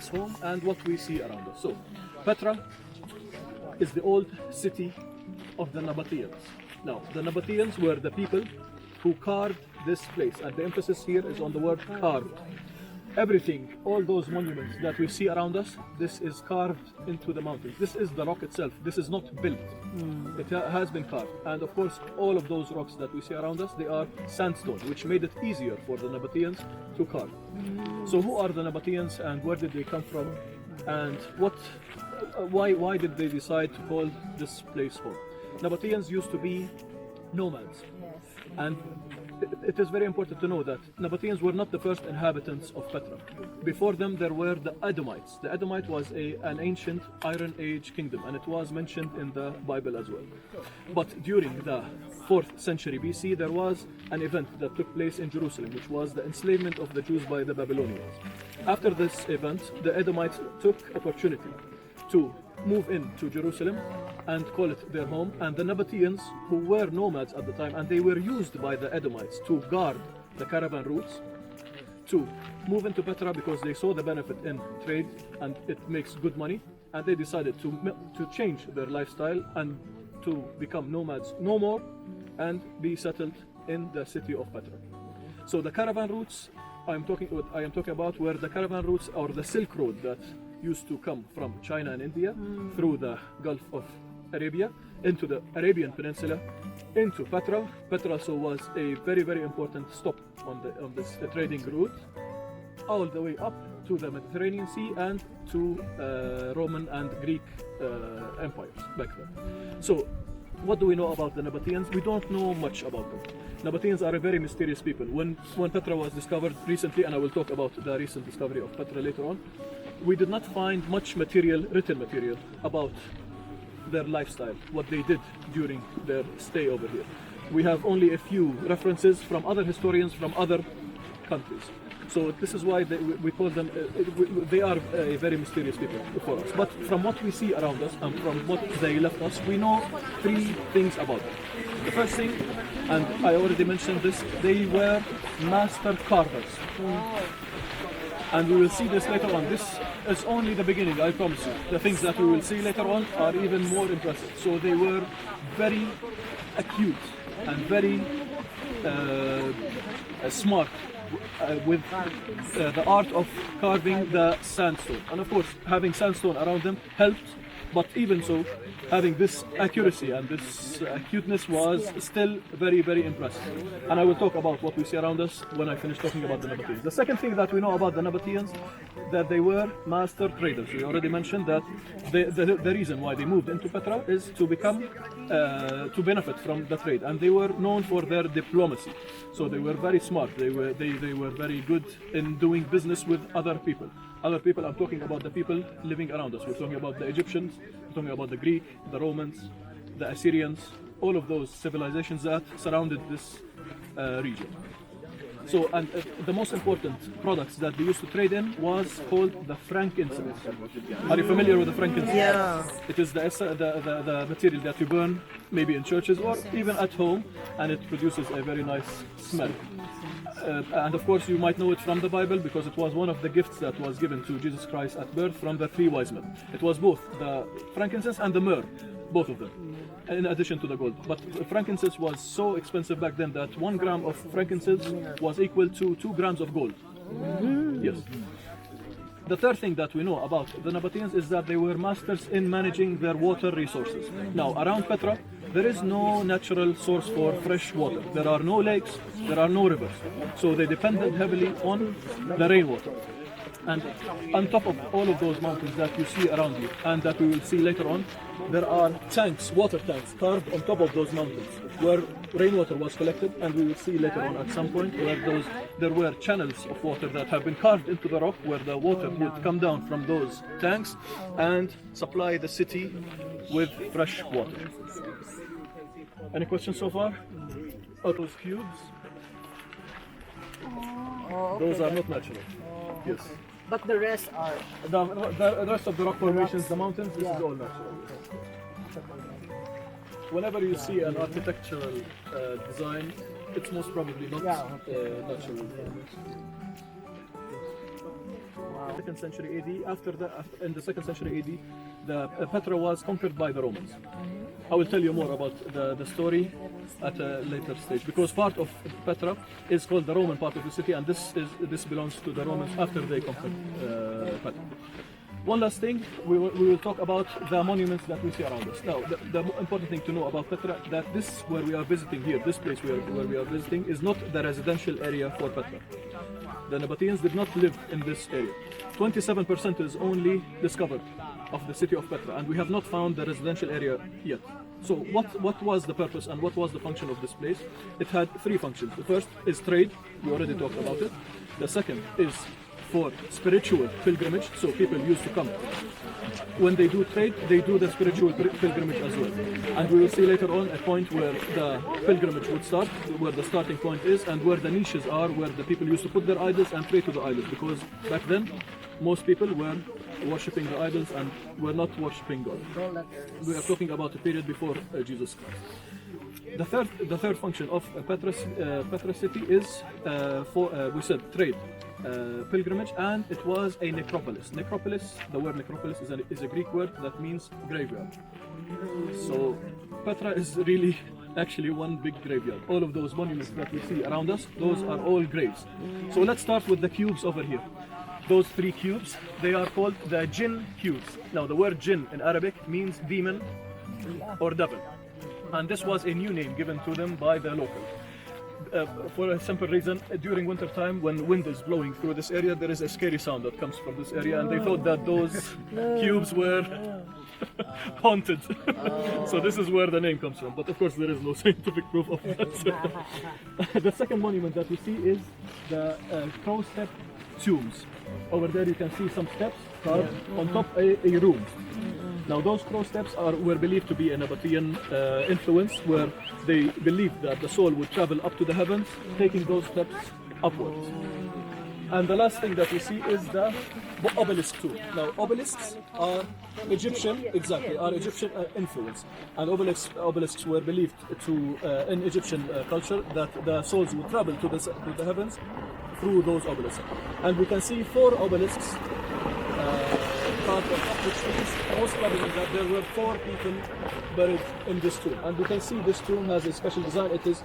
place home and what we see around us. So, Petra is the old city of the Nabateans. Now, the Nabateans were the people who carved this place, and the emphasis here is on the word carved. Everything, all those monuments that we see around us, this is carved into the mountains. This is the rock itself. This is not built. It has been carved. And of course, all of those rocks that we see around us, they are sandstone, which made it easier for the Nabateans to carve. So who are the Nabateans and where did they come from? And why did they decide to call this place home? Nabateans used to be nomads. And it is very important to know that Nabateans were not the first inhabitants of Petra. Before them there were the Edomites. The Edomite was an ancient Iron Age kingdom, and it was mentioned in the Bible as well. But during the 4th century BC there was an event that took place in Jerusalem, which was the enslavement of the Jews by the Babylonians. After this event, the Edomites took opportunity to move into Jerusalem and call it their home, and the Nabateans, who were nomads at the time, and they were used by the Edomites to guard the caravan routes, to move into Petra because they saw the benefit in trade and it makes good money, and they decided to change their lifestyle and to become nomads no more and be settled in the city of Petra. So the caravan routes I am talking about were the caravan routes, or the Silk Road, that used to come from China and India through the Gulf of Arabia into the Arabian Peninsula into Petra. Petra also was a very, very important stop on this trading route, all the way up to the Mediterranean Sea and to Roman and Greek empires back then. So what do we know about the Nabateans? We don't know much about them. Nabateans are a very mysterious people. When Petra was discovered recently, and I will talk about the recent discovery of Petra later on, we did not find much written material about their lifestyle, what they did during their stay over here. We have only a few references from other historians from other countries. So this is why we call them, they are a very mysterious people for us. But from what we see around us and from what they left us, we know 3 things about them. The first thing, and I already mentioned this, they were master carvers. And we will see this later on. This is only the beginning, I promise you. The things that we will see later on are even more impressive. So they were very acute and very smart with the art of carving the sandstone. And of course, having sandstone around them helped, but even so, having this accuracy and this acuteness was still very, very impressive. And I will talk about what we see around us when I finish talking about the Nabateans. The second thing that we know about the Nabateans, that they were master traders. We already mentioned that the reason why they moved into Petra is to become, to benefit from the trade. And they were known for their diplomacy. So they were very smart. They were very good in doing business with other people. Other people, I'm talking about the people living around us. We're talking about the Egyptians, we're talking about the Greek, the Romans, the Assyrians, all of those civilizations that surrounded this region. So, and the most important products that they used to trade in was called the frankincense. Are you familiar with the frankincense? Yeah. It is the material that you burn maybe in churches or even at home, and it produces a very nice smell. And of course you might know it from the Bible because it was one of the gifts that was given to Jesus Christ at birth from the 3 wise men. It was both the frankincense and the myrrh, both of them, in addition to the gold. But frankincense was so expensive back then that 1 gram of frankincense was equal to 2 grams of gold. Yes. The third thing that we know about the Nabateans is that they were masters in managing their water resources. Now, around Petra, there is no natural source for fresh water. There are no lakes, there are no rivers. So they depended heavily on the rainwater. And on top of all of those mountains that you see around you, and that we will see later on, there are tanks, water tanks, carved on top of those mountains, where rainwater was collected, and we will see later on at some point where there were channels of water that have been carved into the rock, where the water would come down from those tanks and supply the city with fresh water. Any questions so far? Oh, those cubes? Those are not natural. Yes. But the rest are. The rest of the rock formations, the mountains, this is all natural. Whenever you see an architectural design, it's most probably not natural. 2nd century AD. In the 2nd century AD, Petra was conquered by the Romans. I will tell you more about the story at a later stage, because part of Petra is called the Roman part of the city, and this belongs to the Romans after they conquered Petra. One last thing, we will talk about the monuments that we see around us. Now, the important thing to know about Petra, that this where we are visiting here, this place where we are visiting, is not the residential area for Petra. The Nabateans did not live in this area. 27% is only discovered of the city of Petra, and we have not found the residential area yet. So what was the purpose and what was the function of this place? It had three functions. The first is trade, we already talked about it. The second is for spiritual pilgrimage, so people used to come. When they do trade, they do the spiritual pilgrimage as well. And we will see later on a point where the pilgrimage would start, where the starting point is, and where the niches are, where the people used to put their idols and pray to the idols, because back then most people were worshipping the idols and were not worshipping God. We are talking about a period before Jesus Christ. The third function of Petra city is we said trade, pilgrimage, and it was a necropolis. Necropolis, the word necropolis is a Greek word that means graveyard. So Petra is really actually one big graveyard. All of those monuments that we see around us, those are all graves. So let's start with the cubes over here. Those three cubes, they are called the jinn cubes. Now the word jinn in Arabic means demon or devil. And this was a new name given to them by the local. For a simple reason, during winter time, when wind is blowing through this area, there is a scary sound that comes from this area, and they thought that those cubes were haunted. So this is where the name comes from, but of course there is no scientific proof of that. The second monument that we see is the crow step tombs. Over there you can see some steps carved on top a room. Now those crow steps were believed to be a Nabatean influence, where they believed that the soul would travel up to the heavens, taking those steps upwards. And the last thing that we see is the obelisk too. Now obelisks are Egyptian influence, and obelisks were believed to in Egyptian culture that the souls would travel to the heavens through those obelisks. And we can see 4 obelisks carved on top, which means most probably that there were 4 people buried in this tomb. And we can see this tomb has a special design. It is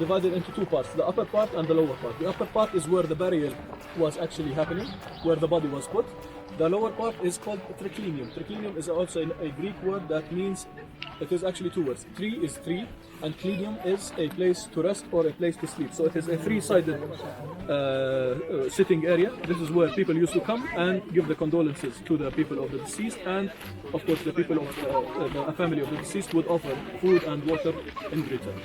divided into 2 parts, the upper part and the lower part. The upper part is where the burial was actually happening, where the body was put. The lower part is called triclinium. Triclinium is also a Greek word that means, it is actually 2 words. Tri is tree, and clinium is a place to rest or a place to sleep. So it is a 3-sided sitting area. This is where people used to come and give the condolences to the people of the deceased, and of course the people of the family of the deceased would offer food and water in return.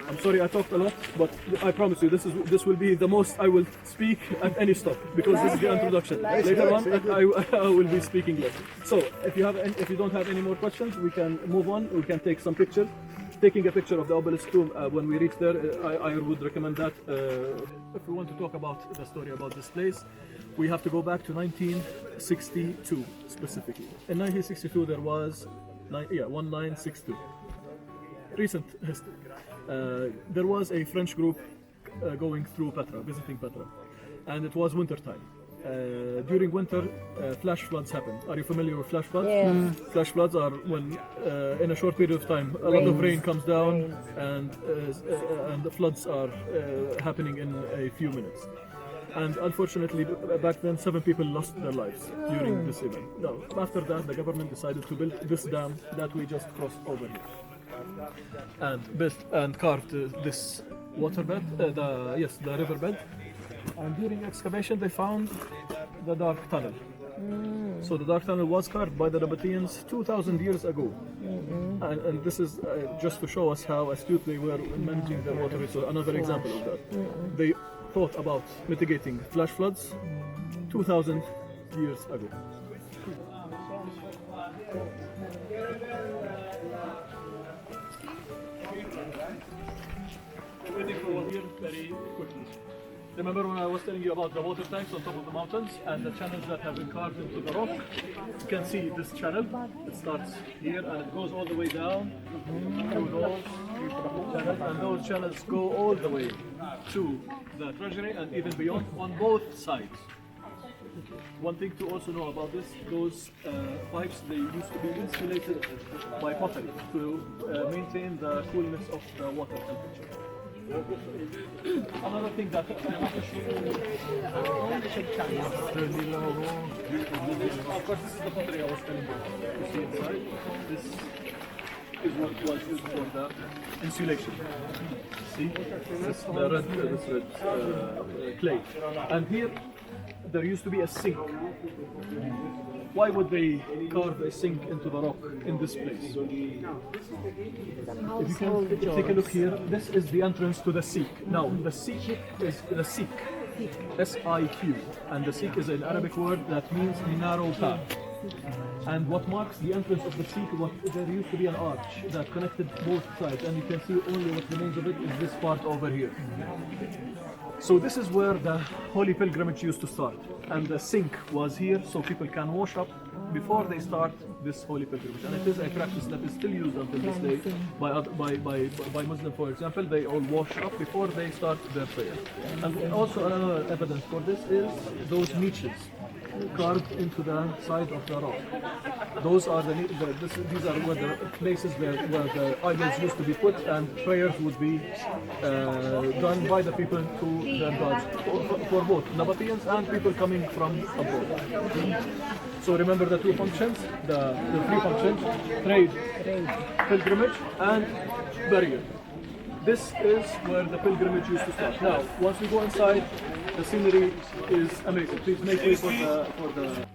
I'm sorry I talked a lot, but I promise you this will be the most I will speak at any stop, because this is the introduction. Later on I will be speaking less. So if you don't have any more questions, we can move on. We can take some pictures. Taking a picture of the obelisk tomb when we reach there, I would recommend that. If we want to talk about the story about this place, we have to go back to 1962 specifically. In 1962 there was 1962. Recent history. There was a French group going through Petra, visiting Petra, and it was winter time. During winter, flash floods happen. Are you familiar with flash floods? Yeah. Flash floods are when, in a short period of time, a lot of rain comes down, and the floods are happening in a few minutes. And unfortunately, back then, 7 people lost their lives during this event. Now, after that, the government decided to build this dam that we just crossed over here, and carved this waterbed, the riverbed. And during excavation, they found the dark tunnel. So the dark tunnel was carved by the Nabateans 2,000 years ago. And this is just to show us how astute they were in managing their water resource. Another example of that. They thought about mitigating flash floods 2,000 years ago. We're waiting for one here very quickly. Remember when I was telling you about the water tanks on top of the mountains and the channels that have been carved into the rock? You can see this channel. It starts here and it goes all the way down through those channels, and those channels go all the way to the treasury and even beyond on both sides. One thing to also know about this, those pipes, they used to be insulated by pottery to maintain the coolness of the water temperature. Another thing that of course, this is the pottery I was telling you. You see inside, this is what was used for the insulation. See, this the red clay, and here there used to be a sink. Why would they carve a sink into the rock in this place? If you can take a look here, this is the entrance to the Sikh. Now, the Sikh is the Sikh, S-I-Q, and the Sikh is an Arabic word that means narrow path. And what marks the entrance of the Sikh, there used to be an arch that connected both sides, and you can see only what remains of it is this part over here. So this is where the holy pilgrimage used to start, and the sink was here so people can wash up before they start this holy pilgrimage. And it is a practice that is still used until this day by Muslims, for example. They all wash up before they start their prayer. And also another evidence for this is those niches carved into the side of the rock. Those are these are where the places where the idols used to be put, and prayers would be done by the people to their gods, for both Nabateans and people coming from abroad. So remember the two functions, the three functions: trade, pilgrimage, and burial. This is where the pilgrimage used to start. Now, once we go inside, the scenery is amazing. Please make way for the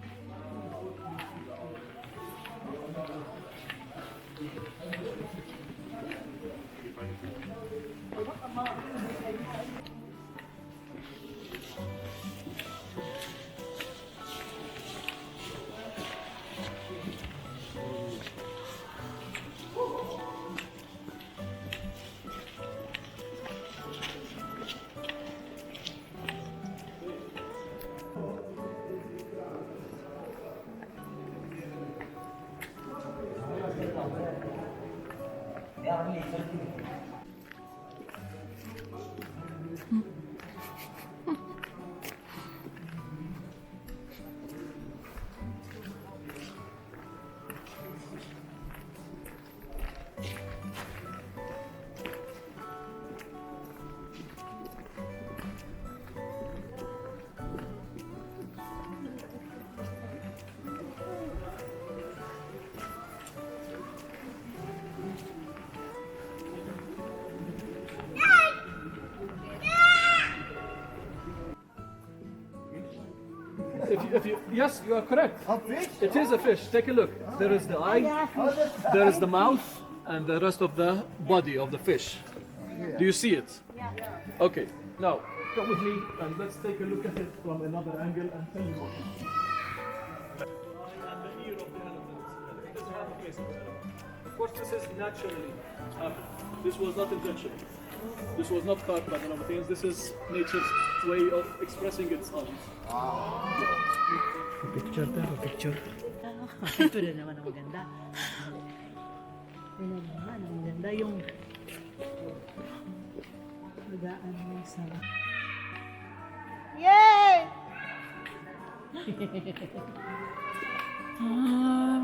yes, you are correct. A fish? It is a fish. Take a look. There is the eye, there is the mouth, and the rest of the body of the fish. Do you see it? Okay. Now, come with me and let's take a look at it from another angle and tell you more. And the ear of the elephant. It doesn't have a face of the elephant. Of course, this is naturally happened. This was not intentional. This was not carved by the Nabateans. This is nature's way of expressing its art. Picture tayo, picture. Ito na naman ang maganda. Ito na naman ang maganda yung magaan mo sa... Yay!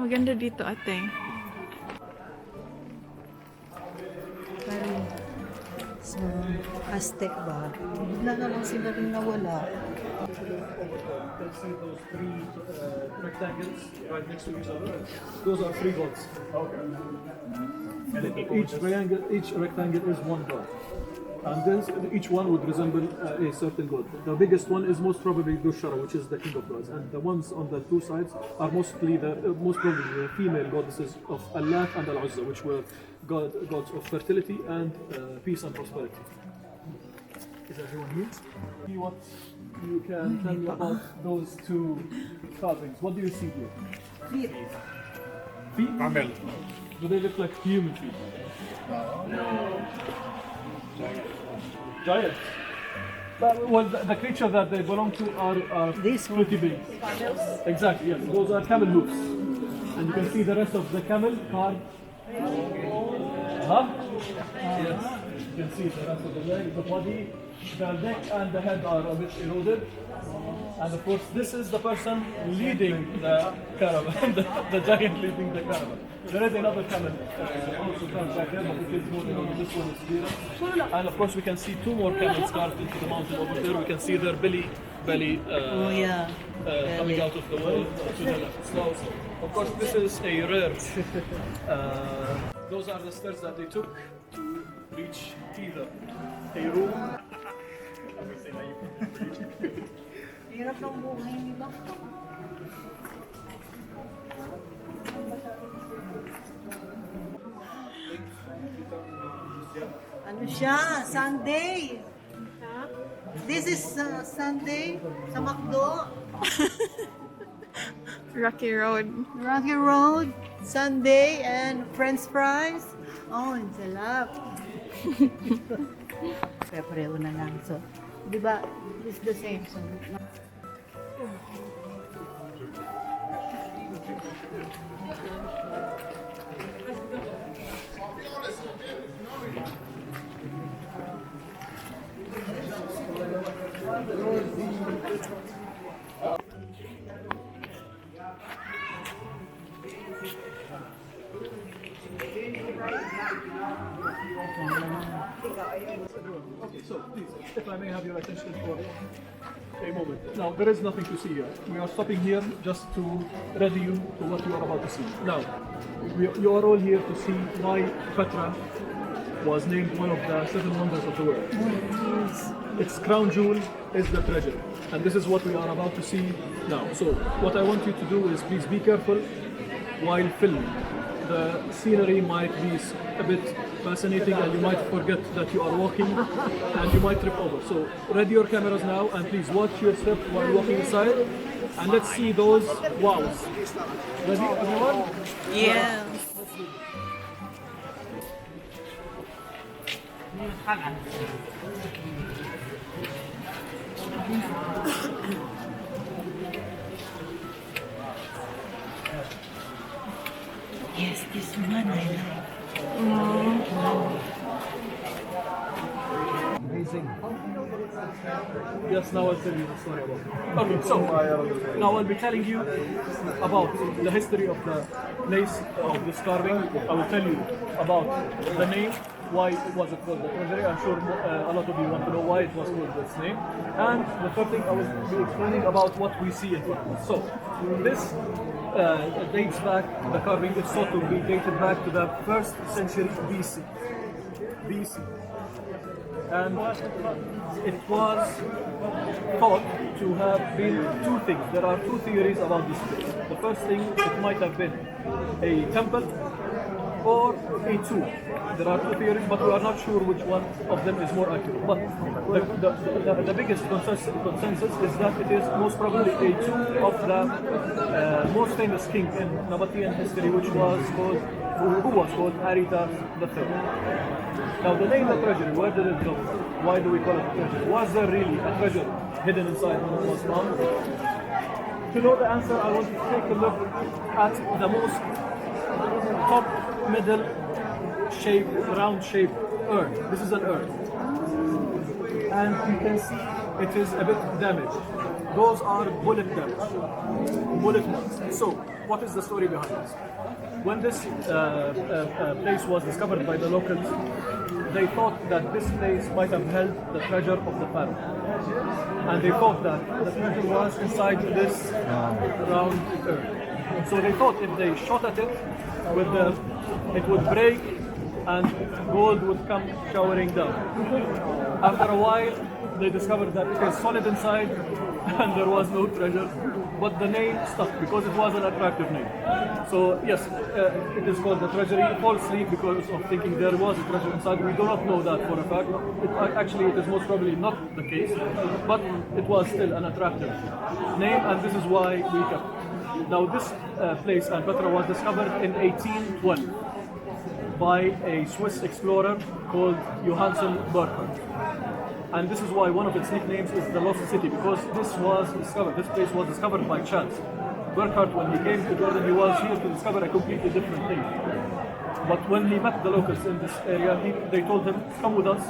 Maganda dito, ate. Parang sa Aztec ba? Bigla na lang sila rin nawala. Let's see those three rectangles right next to each other. Those are three gods. Okay. Each rectangle is one god. And then each one would resemble a certain god. The biggest one is most probably Dushara, which is the king of gods. And the ones on the two sides are most probably the female goddesses of Allah and Al-Uzza, which were gods of fertility and peace and prosperity. Is everyone here? See what you can tell me about those two carvings. What do you see here? Feet. Feet? Camel. Do they look like human feet? No. Giant. Well, the creature that they belong to are This one. pretty big. Exactly, yes. Those are camel hoofs. And you can see the rest of the camel carved. Huh? Yes. You can see the rest of the leg, the body, the neck and the head are a bit eroded. And of course, this is the person leading the caravan, the giant leading the caravan. There is another camel also comes back there, but it is moving on. This one is clearer. And of course, we can see two more camels carved into the mountain over there. We can see their belly Oh yeah. coming out of the wall to the left. So, of course, this is a rare. Those are the steps that they took to reach either a room. Hirap ng buhay nila. Ano siya? Sunday. This is Sunday sa McDo. Rocky Road. Rocky Road, Sunday, and French fries. Oh, ang sarap. Kaya pareho na lang. So, di ba, it's the same. So, Okay, so please, if I may have your attention for a moment. Now, there is nothing to see here. We are stopping here just to ready you to what you are about to see. Now, you are all here to see why Petra was named one of the seven wonders of the world. Its crown jewel is the treasure, and this is what we are about to see now. So, what I want you to do is please be careful while filming. The scenery might be a bit fascinating and you might forget that you are walking and you might trip over. So ready your cameras now and please watch your step while walking inside and let's see those wows. Ready everyone? Yeah. yes, this one I like. Amazing. Yes, now I'll tell you the story about it. Okay, so now I'll be telling you about the history of the place of this carving. I will tell you about the name, why it was called the treasury. I'm sure a lot of you want to know why it was called this name. And the third thing I will be explaining about what we see in front of us. So this dates back, the carving is thought to be dated back to the 1st century BC. And it was thought to have been two things. There are two theories about this place. The first thing, it might have been a temple or a tomb. There are two theories, but we are not sure which one of them is more accurate. But the biggest consensus is that it is most probably a tomb of the most famous king in Nabatean history, which was called, who was called Arita III. Now the name of treasury, where did it come from? Why do we call it a treasury? Was there really a treasure hidden inside when it was found? To know the answer, I want you to take a look at the most top middle shape, round shape urn. This is an urn. And you can see it is a bit damaged. Those are bullet damage, bullet marks. So, what is the story behind this? When this place was discovered by the locals, they thought that this place might have held the treasure of the pharaoh. And they thought that the treasure was inside this round urn. So they thought if they shot at it, it would break and gold would come showering down. After a while, they discovered that it is solid inside and there was no treasure, but the name stuck because it was an attractive name. So yes, it is called the treasury falsely because of thinking there was a treasure inside. We do not know that for a fact. Actually, it is most probably not the case, but it was still an attractive name, and this is why we kept it. Now this place, and Petra, was discovered in 1812 by a Swiss explorer called Johansen Burckhardt. And this is why one of its nicknames is the Lost City, because this place was discovered by chance. Burkhardt, when he came to Jordan, he was here to discover a completely different thing. But when he met the locals in this area, they told him, come with us,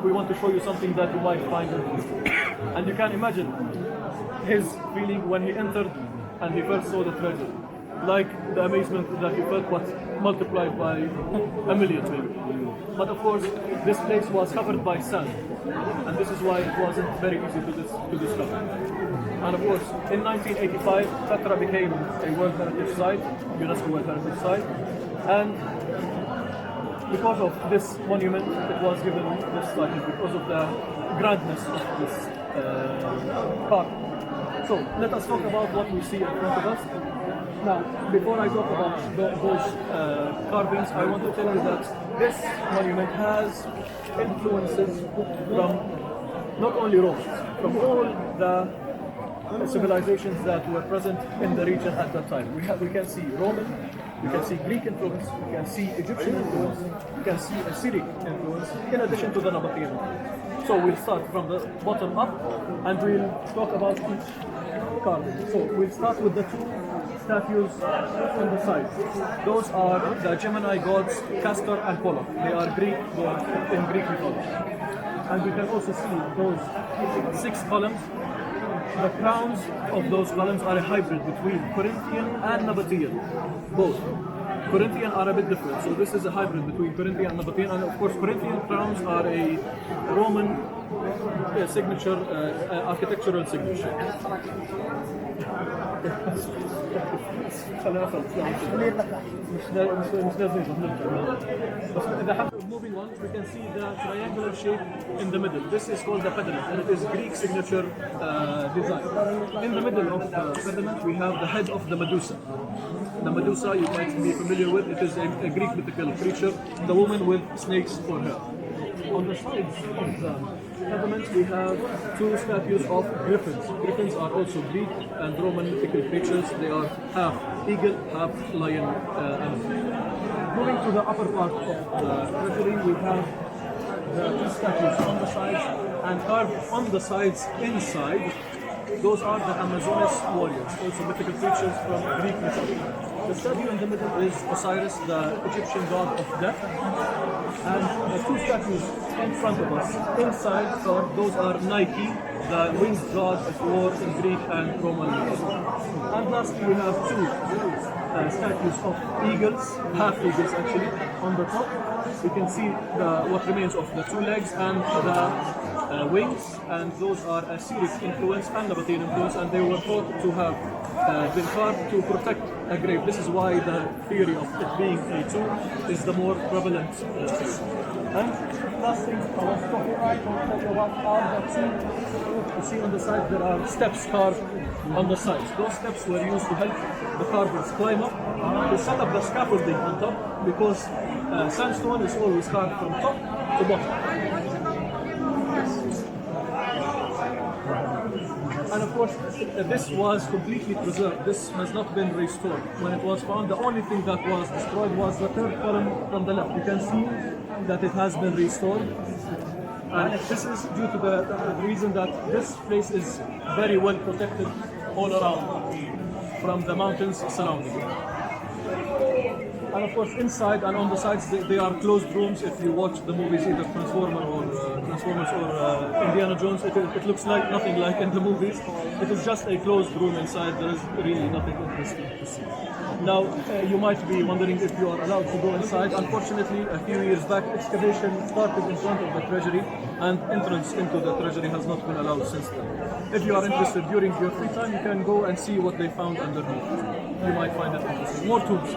we want to show you something that you might find interesting. And you can imagine his feeling when he entered and he first saw the treasure. Like the amazement that he felt, but multiplied by a million maybe. But of course, this place was covered by sand, and this is why it wasn't very easy to discover. And of course, in 1985, Petra became a World Heritage Site, UNESCO World Heritage Site, and because of this monument, it was given this title because of the grandness of this park. So let us talk about what we see in front of us. Now, before I talk about those carvings, I want to tell you that this monument has influences from not only Rome, from all the civilizations that were present in the region at that time. We can see Roman, we can see Greek influence, we can see Egyptian influence, we can see Assyric influence, in addition to the Nabatean influence. So we'll start from the bottom up, and we'll talk about each carving. So we'll start with the two statues on the side. Those are the Gemini gods Castor and Pollux. They are Greek gods in Greek mythology. And we can also see those 6 columns. The crowns of those columns are a hybrid between Corinthian and Nabatean, both. Corinthian are a bit different, so this is a hybrid between Corinthian and Nabatean, and of course Corinthian crowns are a Roman signature, architectural signature. Moving on, we can see the triangular shape in the middle. This is called the pediment, and it is Greek signature design. In the middle of the pediment, we have the head of the Medusa. The Medusa, you might be familiar with, it is a Greek mythical creature, the woman with snakes for her. On the sides of the pediment, we have 2 statues of griffins. Griffins are also Greek and Roman mythical creatures. They are half eagle, half lion animal. Moving to the upper part of the treasury, we have the 2 statues on the sides, and carved on the sides inside, those are the Amazonas warriors, also mythical creatures from Greek mythology. The statue in the middle is Osiris, the Egyptian god of death, and the 2 statues in front of us, inside, those are Nike, the winged god of war in Greek and Roman mythology. And lastly, we have 2 statues of eagles, half eagles actually, on the top. You can see what remains of the 2 legs and the wings, and those are Assyric influence and Nabatean influence, and they were thought to have been carved to protect a grave. This is why the theory of it being a tomb is the more prevalent theory. And last thing I want to talk about are the 2. You see on the side there are steps carved on the sides. Those steps were used to help the carvers climb up to set up the scaffolding on top, because sandstone is always carved from top to bottom. And of course, this was completely preserved. This has not been restored. When it was found, the only thing that was destroyed was the 3rd column from the left. You can see that it has been restored. And this is due to the reason that this place is very well protected all around from the mountains surrounding it. And of course, inside and on the sides, they are closed rooms. If you watch the movies, either Transformers or Indiana Jones, it looks like nothing like in the movies. It is just a closed room inside. There is really nothing interesting to see. Now, you might be wondering if you are allowed to go inside. Unfortunately, a few years back, excavation started in front of the treasury, and entrance into the treasury has not been allowed since then. If you are interested during your free time, you can go and see what they found underneath. You might find it interesting. More tools.